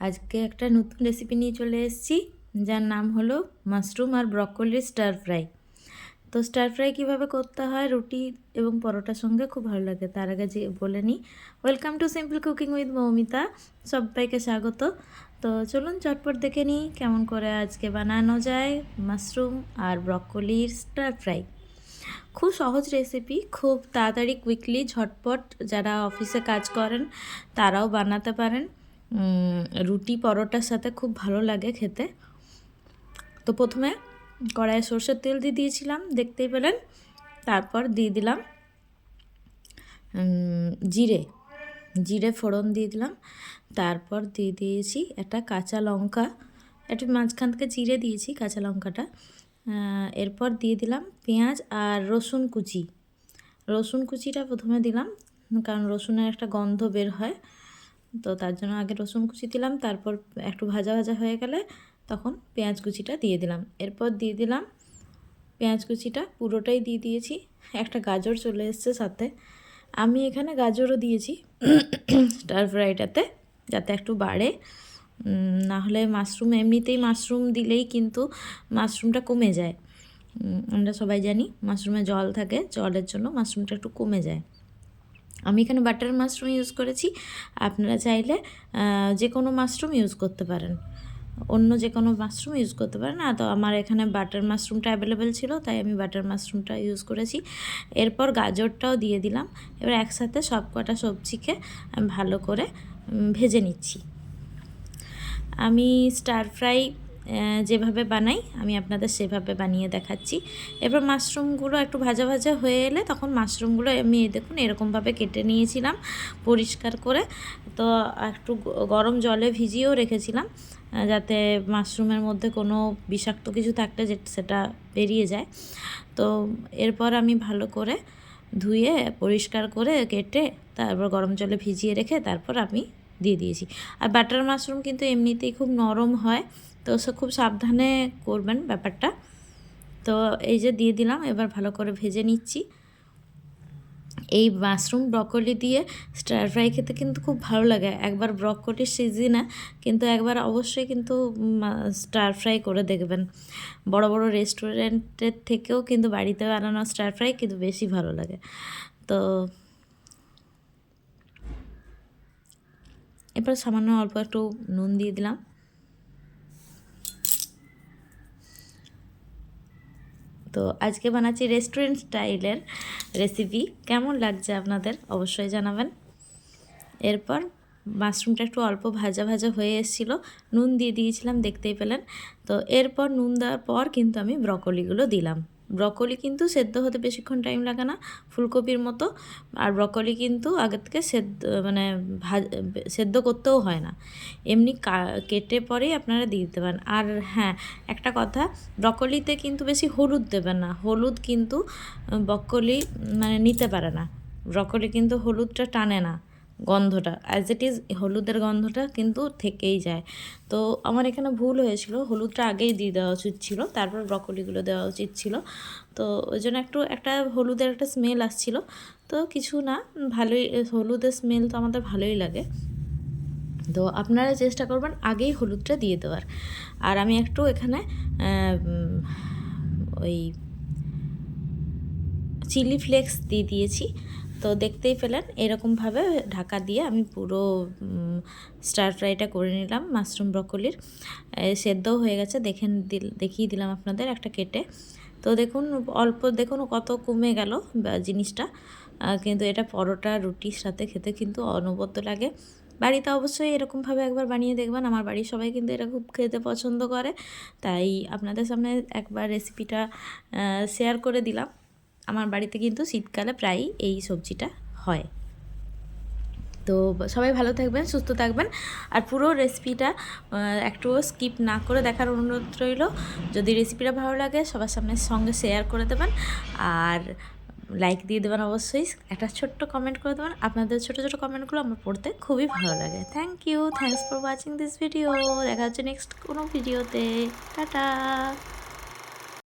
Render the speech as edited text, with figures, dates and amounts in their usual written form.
আজকে একটা নতুন রেসিপি নিয়ে চলে এসেছি, যার নাম হলো মাশরুম আর ব্রকোলির স্টার ফ্রাই। তো স্টার ফ্রাই কীভাবে করতে হয় রুটি এবং পরোটার সঙ্গে খুব ভালো লাগে। তার আগে যে বলে নিই, welcome to simple cooking with Moumita, সবাইকে স্বাগত। তো চলুন চটপট দেখে নিই কেমন করে আজকে বানানো যায় মাশরুম আর ব্রকোলির স্টার ফ্রাই। খুব সহজ রেসিপি, খুব তাড়াতাড়ি কুইকলি ঝটপট যারা অফিসে কাজ করেন তারাও বানাতে পারেন। রুটি পরোটার সাথে খুব ভালো লাগে খেতে। তো প্রথমে কড়াইয়ে সরষের তেল দিয়ে দিয়েছিলাম, দেখতেই পেলেন। তারপর দিয়ে দিলাম জিরে জিরে ফোড়ন দিয়ে দিলাম। তারপর দিয়ে দিয়েছি একটা কাঁচা লঙ্কা, একটু মাঝখান থেকে চিড়ে দিয়েছি কাঁচা লঙ্কাটা। এরপর দিয়ে দিলাম পেঁয়াজ আর রসুন কুচিটা প্রথমে দিলাম, কারণ রসুনের একটা গন্ধ বের হয়, তো তার জন্য আগে রসুন কুচি দিলাম। তারপর একটু ভাজা ভাজা হয়ে গেলে তখন পেঁয়াজ কুচিটা দিয়ে দিলাম। এরপর দিয়ে দিলাম পেঁয়াজ কুচিটা পুরোটাই দিয়ে দিয়েছি। একটা গাজর চলে এসছে সাথে, আমি এখানে গাজরও দিয়েছি স্টার ফ্রাইটাতে, যাতে একটু বাড়ে। নাহলে মাশরুম এমনিতেই মাশরুম দিলেই কিন্তু মাশরুমটা কমে যায়। আমরা সবাই জানি মাশরুমে জল থাকে, জলের জন্য মাশরুমটা একটু কমে যায়। আমি এখানে বাটার মাশরুম ইউজ করেছি, আপনারা চাইলে যে কোনো মাশরুম ইউজ করতে পারেন, অন্য যে কোনো মাশরুম ইউজ করতে পারেন। তো আমার এখানে বাটার মাশরুমটা অ্যাভেলেবেল ছিল, তাই আমি বাটার মাশরুমটা ইউজ করেছি। এরপর গাজরটাও দিয়ে দিলাম। এবার একসাথে সব কটা সবজিকে আমি ভালো করে ভেজে নিচ্ছি। আমি স্টার ফ্রাই যেভাবে বানাই আমি আপনাদের সেভাবে বানিয়ে দেখাচ্ছি। এবার মাশরুমগুলো একটু ভাজা ভাজা হয়ে এলে তখন মাশরুমগুলো আমি দেখুন এরকমভাবে কেটে নিয়েছিলাম পরিষ্কার করে। তো একটু গরম জলে ভিজিয়েও রেখেছিলাম, যাতে মাশরুমের মধ্যে কোনো বিষাক্ত কিছু থাকলে সেটা বেরিয়ে যায়। তো এরপর আমি ভালো করে ধুয়ে পরিষ্কার করে কেটে তারপর গরম জলে ভিজিয়ে রেখে তারপর আমি দিয়ে দিয়েছি। আর বাটার মাশরুম কিন্তু এমনিতেই খুব নরম হয়, তো সে খুব সাবধানে করবেন ব্যাপারটা। তো এই যে দিয়ে দিলাম, এবার ভালো করে ভেজে নিচ্ছি। এই মাশরুম ব্রকোলি দিয়ে স্টার ফ্রাই খেতে কিন্তু খুব ভালো লাগে। একবার ব্রকোলির সিজনে কিন্তু একবার অবশ্যই কিন্তু স্টার ফ্রাই করে দেখবেন। বড় বড় রেস্টুরেন্টের থেকেও কিন্তু বাড়িতে বানানো স্টার ফ্রাই কিন্তু বেশি ভালো লাগে। তো এবার সামান্য অল্প একটু নুন দিয়ে দিলাম। তো আজকে বানাচ্ছি রেস্টুরেন্ট স্টাইলের রেসিপি, কেমন লাগছে আপনাদের অবশ্যই জানাবেন। এরপর মাশরুমটা একটু অল্প ভাজা ভাজা হয়ে এসেছিলো, নুন দিয়ে দিয়েছিলাম, দেখতেই পেলেন। তো এরপর নুন দেওয়ার পর কিন্তু আমি ব্রকোলিগুলো দিলাম। ব্রকোলি কিন্তু সেদ্ধ হতে বেশিক্ষণ টাইম লাগে না, ফুলকপির মতো। আর ব্রকোলি কিন্তু আগের থেকে সেদ্ধ করতেও হয় না, এমনি কেটে পরেই আপনারা দিয়ে দিতে পারেন। আর হ্যাঁ, একটা কথা, ব্রকোলিতে কিন্তু বেশি হলুদ দেবেন না, হলুদ কিন্তু ব্রকোলি নিতে পারে না। ব্রকোলি কিন্তু হলুদটা টানে না, গন্ধটা অ্যাজ ইট ইজ হলুদের গন্ধটা কিন্তু থেকেই যায়। তো আমার এখানে ভুল হয়েছিল, হলুদটা আগেই দিয়ে দেওয়া উচিত ছিল, তারপর ব্রকোলিগুলো দেওয়া উচিত ছিল। তো ওই জন্য একটা হলুদের একটা স্মেল আসছিল। তো কিছু না, ভালোই, হলুদের স্মেল তো আমাদের ভালোই লাগে। তো আপনারা চেষ্টা করবেন আগেই হলুদটা দিয়ে দেওয়ার। আর আমি একটু এখানে ওই চিলি ফ্লেক্স দিয়ে দিয়েছি। তো দেখতেই পেলেন এরকমভাবে ঢাকা দিয়ে আমি পুরো স্টার ফ্রাইটা করে নিলাম। মাশরুম ব্রকোলির সেদ্ধও হয়ে গেছে, দেখিয়ে দিলাম আপনাদের একটা কেটে। তো দেখুন দেখুন কত কমে গেল জিনিসটা, কিন্তু এটা পরোটা রুটির সাথে খেতে কিন্তু অনবদ্য লাগে। বাড়িতে অবশ্যই এরকমভাবে একবার বানিয়ে দেখবেন, আমার বাড়ির সবাই কিন্তু এটা খুব খেতে পছন্দ করে, তাই আপনাদের সামনে একবার রেসিপিটা শেয়ার করে দিলাম। আমার বাড়িতে কিন্তু শীতকালে প্রায়ই এই সবজিটা হয়। তো সবাই ভালো থাকবেন, সুস্থ থাকবেন। আর পুরো রেসিপিটা একটুও স্কিপ না করে দেখার অনুরোধ রইল। যদি রেসিপিটা ভালো লাগে সবার সঙ্গে শেয়ার করে দেবেন, আর লাইক দিয়ে দেবেন অবশ্যই, একটা ছোট্ট কমেন্ট করে দেবেন। আপনাদের ছোটো ছোটো কমেন্টগুলো আমার পড়তে খুবই ভালো লাগে। Thanks for watching this video. দেখা হচ্ছে নেক্সট কোনো ভিডিওতে। টাটা।